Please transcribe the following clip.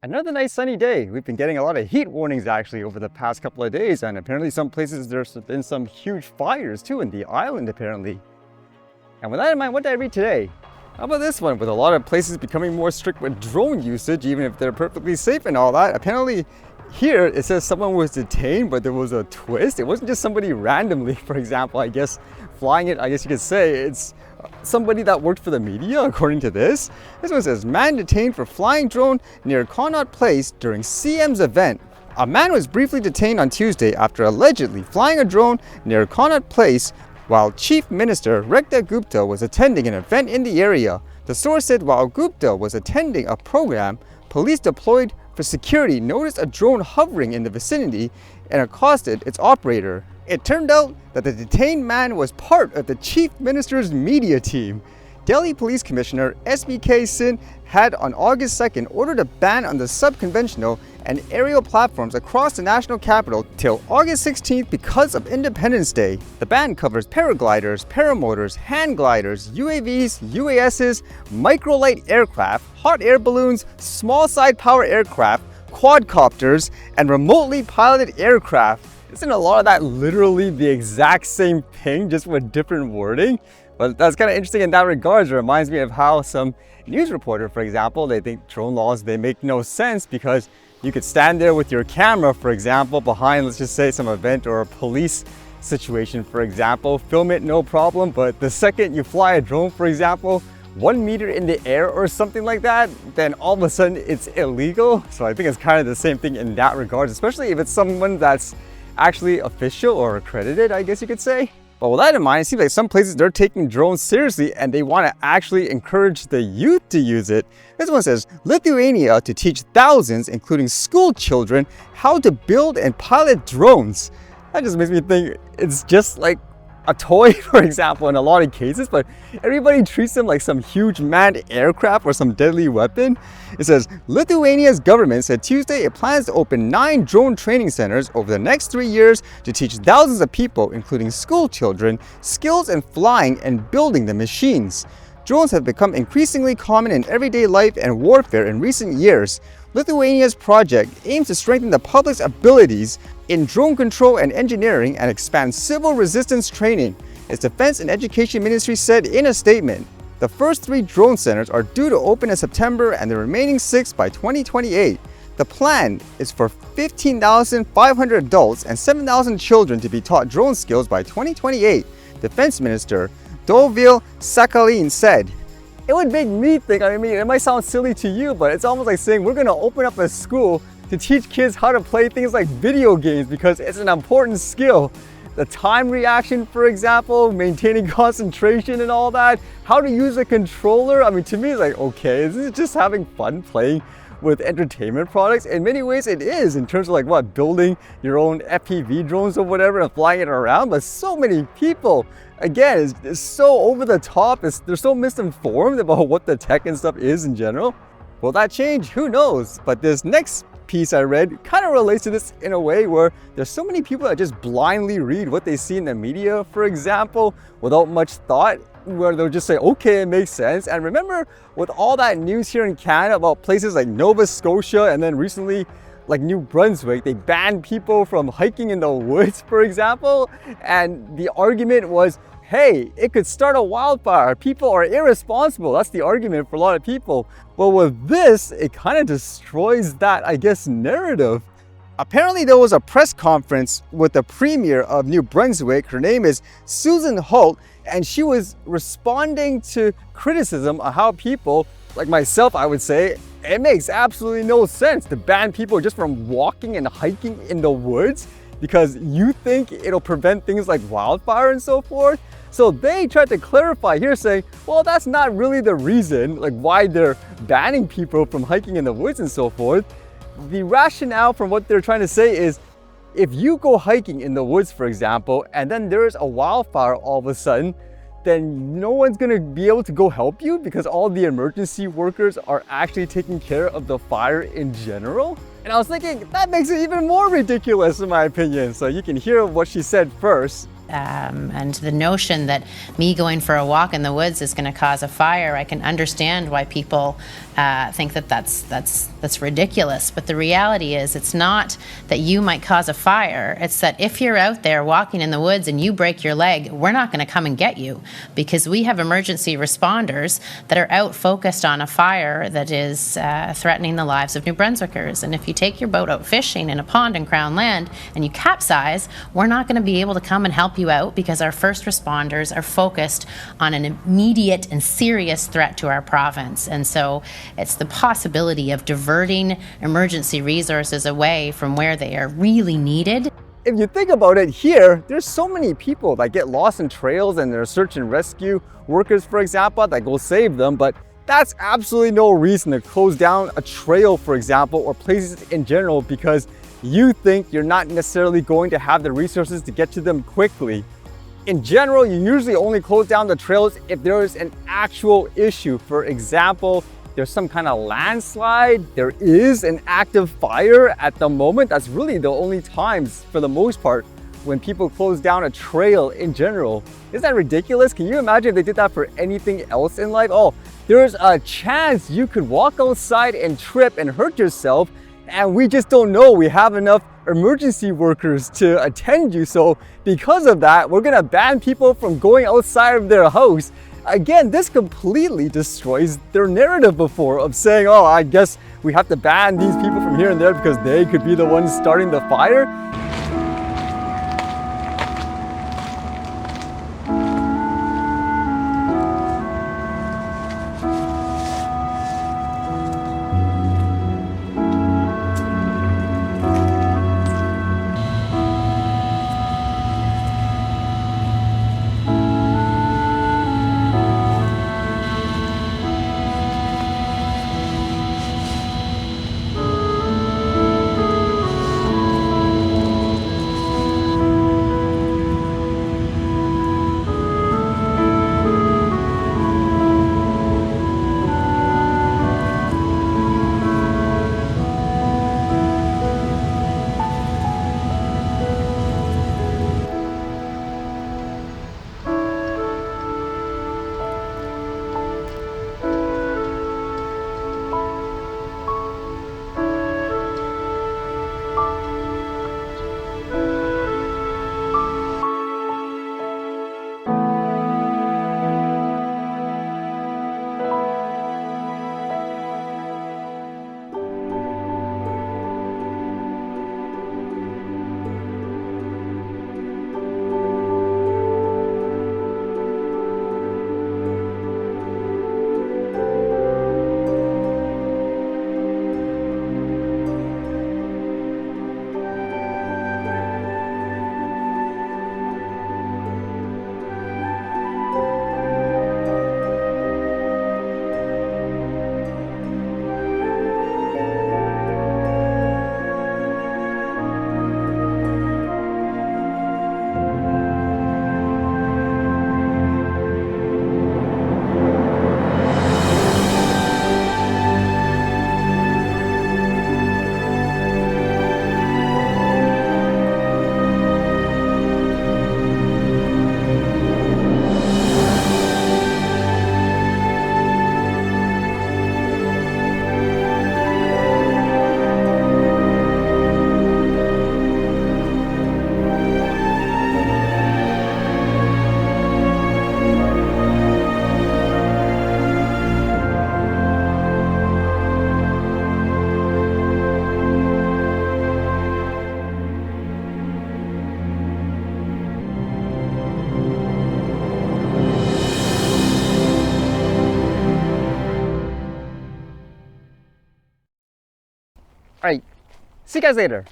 Another nice sunny day. We've been getting a lot of heat warnings actually over the past couple of days, and apparently some places there's been some huge fires too in the island apparently. And with that in mind, what did I read today? How about this one? With a lot of places becoming more strict with drone usage, even if they're perfectly safe and all that, apparently here it says someone was detained, but there was a twist. It wasn't just somebody randomly, for example, I guess flying it, I guess you could say it's somebody that worked for the media, according to this. This one says, man detained for flying drone near Connaught Place during CM's event. A man was briefly detained on Tuesday after allegedly flying a drone near Connaught Place while Chief Minister Rekha Gupta was attending an event in the area. The source said while Gupta was attending a program, police deployed for security noticed a drone hovering in the vicinity and accosted its operator. It turned out that the detained man was part of the Chief Minister's media team. Delhi Police Commissioner SBK Singh had on August 2nd ordered a ban on the subconventional and aerial platforms across the national capital till August 16th because of Independence Day. The ban covers paragliders, paramotors, hand gliders, UAVs, UASs, microlight aircraft, hot air balloons, small side power aircraft, quadcopters, and remotely piloted aircraft. Isn't a lot of that literally the exact same thing, just with different wording? But that's kind of interesting in that regard. It reminds me of how some news reporter, for example, they think drone laws, they make no sense because you could stand there with your camera, for example, behind, let's just say, some event or a police situation, for example, film it, no problem. But the second you fly a drone, for example, 1 meter in the air or something like that, then all of a sudden it's illegal. So I think it's kind of the same thing in that regard, especially if it's someone that's actually official or accredited, I guess you could say. But with that in mind, it seems like some places they're taking drones seriously and they want to actually encourage the youth to use it. This one says, Lithuania to teach thousands, including school children, how to build and pilot drones. That just makes me think it's just like a toy, for example, in a lot of cases, but everybody treats them like some huge manned aircraft or some deadly weapon. It says, Lithuania's government said Tuesday it plans to open 9 drone training centers over the next 3 years to teach thousands of people, including school children, skills in flying and building the machines. Drones have become increasingly common in everyday life and warfare in recent years. Lithuania's project aims to strengthen the public's abilities in drone control and engineering and expand civil resistance training, its Defense and Education Ministry said in a statement. The first 3 drone centers are due to open in September and the remaining 6 by 2028. The plan is for 15,500 adults and 7,000 children to be taught drone skills by 2028, Defense Minister Dovile Sakhalin said. It would make me think, I mean, it might sound silly to you, but it's almost like saying we're going to open up a school to teach kids how to play things like video games because it's an important skill. The time reaction, for example, maintaining concentration and all that, how to use a controller. I mean, to me, it's like, okay, is this just having fun playing with entertainment products? In many ways it is, in terms of like what, building your own FPV drones or whatever and flying it around. But so many people, again, it's so over the top, they're so misinformed about what the tech and stuff is in general. Will that change? Who knows? But this next piece I read kind of relates to this in a way where there's so many people that just blindly read what they see in the media, for example, without much thought, where they'll just say, okay, it makes sense. And remember with all that news here in Canada about places like Nova Scotia and then recently like New Brunswick, they banned people from hiking in the woods, for example. And the argument was, hey, it could start a wildfire. People are irresponsible. That's the argument for a lot of people. Well, with this, it kind of destroys that, I guess, narrative. Apparently, there was a press conference with the Premier of New Brunswick. Her name is Susan Holt, and she was responding to criticism of how people, like myself, I would say, it makes absolutely no sense to ban people just from walking and hiking in the woods because you think it'll prevent things like wildfire and so forth. So they tried to clarify here saying, well, that's not really the reason, like why they're banning people from hiking in the woods and so forth. The rationale from what they're trying to say is, if you go hiking in the woods, for example, and then there's a wildfire all of a sudden, then no one's gonna be able to go help you because all the emergency workers are actually taking care of the fire in general. And I was thinking, that makes it even more ridiculous in my opinion. So you can hear what she said first. And the notion that me going for a walk in the woods is going to cause a fire, I can understand why people think that that's ridiculous. But the reality is, it's not that you might cause a fire. It's that if you're out there walking in the woods and you break your leg, we're not going to come and get you, because we have emergency responders that are out focused on a fire that is threatening the lives of New Brunswickers. And if you take your boat out fishing in a pond in Crown Land and you capsize, we're not going to be able to come and help you out, because our first responders are focused on an immediate and serious threat to our province. And so it's the possibility of diverting emergency resources away from where they are really needed. If you think about it, here, there's so many people that get lost in trails, and there are search and rescue workers, for example, that go save them, but that's absolutely no reason to close down a trail, for example, or places in general, because you think you're not necessarily going to have the resources to get to them quickly. In general, you usually only close down the trails if there is an actual issue. For example, there's some kind of landslide, there is an active fire at the moment. That's really the only times, for the most part, when people close down a trail in general. Isn't that ridiculous? Can you imagine if they did that for anything else in life? Oh, there's a chance you could walk outside and trip and hurt yourself, and we just don't know we have enough emergency workers to attend you. So because of that, we're gonna ban people from going outside of their house. Again, this completely destroys their narrative before of saying, oh, I guess we have to ban these people from here and there because they could be the ones starting the fire. All right, see you guys later.